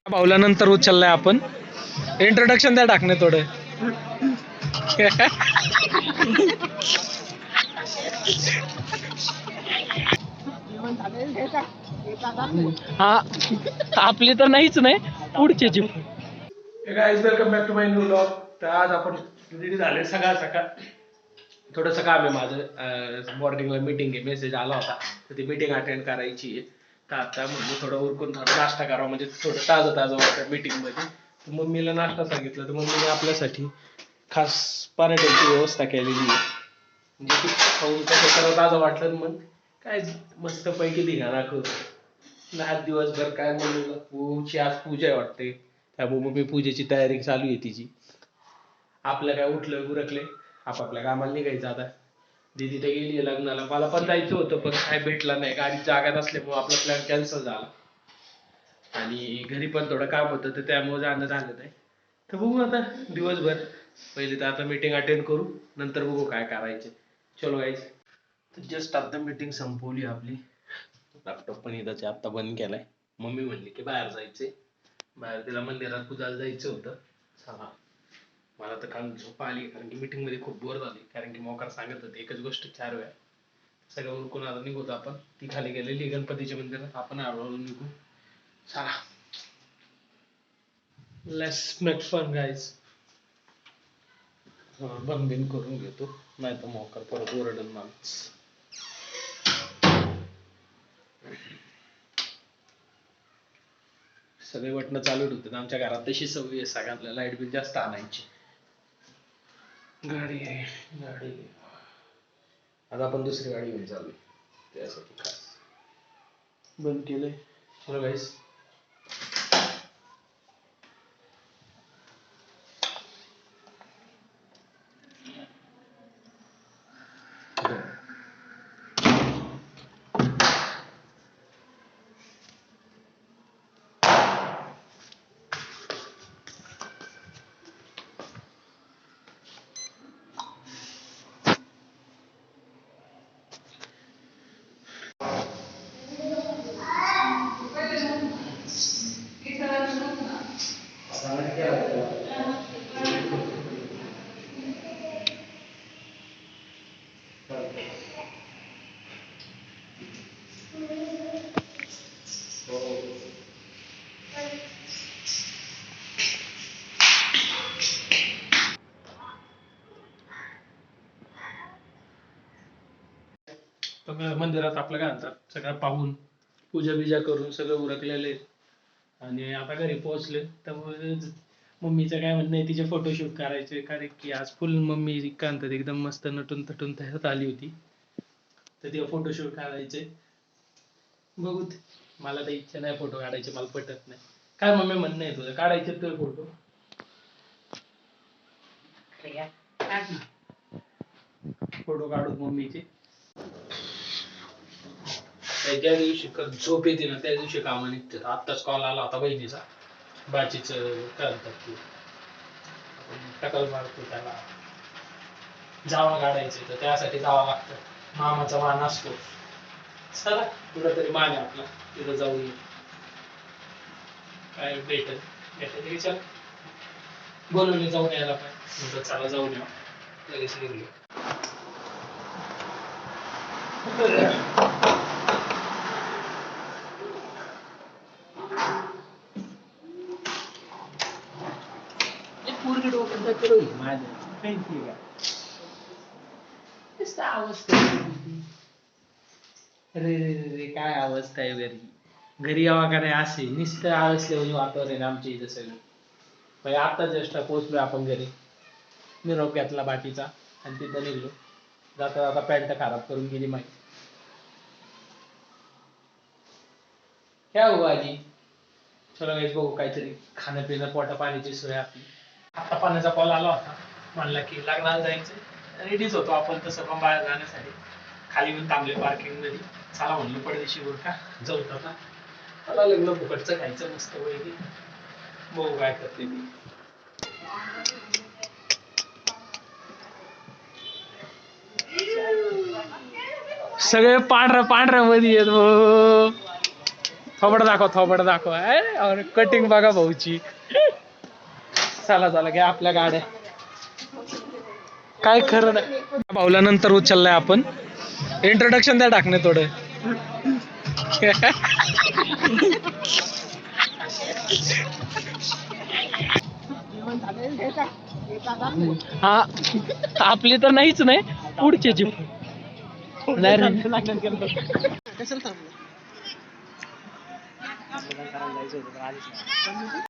भाऊला नंतर उचललाय आपण. इंट्रोडक्शन द्या टाकणे थोडं. हा आपली तर नाहीच नाही पुढचे. Guys welcome back to my new vlog. तर आज आपण रेडी झाले सकाळ थोडंसं काम आहे माझं. मॉर्निंगला मीटिंग आहे, मेसेज आला होता तर ती मीटिंग अटेंड करायची आहे. तर आता म्हणलं थोडं उरकून थोडा नाश्ता करावा, म्हणजे थोडं ताजं वाटतं मीटिंगमध्ये. तर मम्मीला नाश्ता सांगितलं तर मम्मीने आपल्यासाठी खास पराठ्याची व्यवस्था केलेली आहे. म्हणजे ती खाऊन कसं सर्व ताजं वाटलं. मग काय मस्तपैकी धिंगाणा करू. आज दिवसभर काय मम्मीला आज पूजा वाटते, त्यामुळे मम्मी पूजेची तयारी चालू आहे तिची. आपलं काय उठलं उरकले आपापल्या कामाला निघायचं. आता दीदी तर गेली लग्नाला, मला पण जायचं होतं पण काय भेटलं नाही, गाडी जागा नसल्यामुळे आपला प्लॅन कॅन्सल झाला. आणि घरी पण थोडं काम होतं तर त्यामुळे जाणं झालं नाही. तर बघू आता दिवसभर. पहिले तर आता मीटिंग अटेंड करू, नंतर बघू काय करायचे. चलो गाईज. तर जस्ट आता मीटिंग संपवली आपली. लॅपटॉप पण इथंच आता बंद केलाय. मम्मी म्हणली की बाहेर जायचंय, बाहेर तिला मंदिरात पूजायला जायचं होतं. चला, मला तर काल झोप आली कारण की मीटिंग मध्ये खूप बोर झाली. कारण की मोकार सांगत होते एकच गोष्ट 4 वेळा. सगळं उरकून आता निघतो आपण. ती खाली गेलेली गणपतीच्या मंदिरात, आपण हळूहळू निघू. चला, लेट्स मेक फन गाईज. बंद बिन करून घेतो, नाही तर मोकार परत ओरडन माणूस. सगळे बटणं चालू होते आमच्या घरात, तशी सवय आहे सगळ्यांना लाईट बिल जास्त आणायची. गाडी आता आपण दुसरी गाडी घेऊन चालू त्यासाठी खास बंद केलंय. चलो गाईस. मंदिरात आपलं काय म्हणतात सगळं पाहून पूजा बिजा करून सगळं उरकलेले आणि आता घरी पोहोचले. त्यामुळे मम्मीचं काय म्हणणं आहे, तिचे फोटोशूट करायचे. कारण की आज फुल मम्मी काय म्हणतात एकदम मस्त नटून तटून तयार आली होती, तर तिला फोटोशूट करायचे. बघू, मला तर इच्छा नाही फोटो काढायचे, मला पटत नाही. काय मम्मी म्हणणं आहे तुझं, काढायचे तर फोटो? फोटो काढू मम्मीचे. ज्या दिवशी झोप येते ना त्या दिवशी कामा निघतात. आत्ताच कॉल आला होता बहिणीचा, बाचीच काय म्हणतात की टकल मारतो त्याला, जावा काढायचे तर त्यासाठी जावं लागतं. मामाचा मान असतो. चला कुठं तरी मान आहे आपला, तिथं जाऊन ये. काय भेटेल विचार बोलवले, जाऊन यायला पाहिजे. चला जाऊन या, लगेच निघलो. पूर्ण डोक्यात करू माझ्या माहिती का अवस्था. रे काय अवस्था आहे घरी यावा का नाही असे नुसतं आळसल्यावर वातावरण आमच्या इथं सगळं. म्हणजे आता जस्ट पोहोचलो आपण घरी, निरोप घेतला बाकीचा आणि तिथं निघलो. जाता जाता पॅन्ट खराब करून गेली माहिती. काय हो आजी. चला गाईस बघू काहीतरी खाण्यापिणं पोटा पाण्याची सोय आपली. आता पाण्याचा कॉल आला होता, म्हणला की लग्नाला जायचं. रेडीच होतो आपण तसं पण बाहेर जाण्यासाठी. खाली येऊन थांबले पार्किंग मध्ये. चला म्हणलं पडदेशी का जाऊ आता. मला लग्न फुकटचं खायचं मस्त पैकी. बघू काय करते ती. सगळे पांढऱ्या पांढऱ्या मध्ये येत भाऊ. थोबड दाखव अरे कटिंग बघा भाऊची. चला चला घ्या आपल्या गाड्या. काय खरं नाही. भाऊला नंतर उचललाय आपण. इंट्रोडक्शन द्या टाकणे थोडं. हा आपली तर नाहीच नाही पुढच्याची.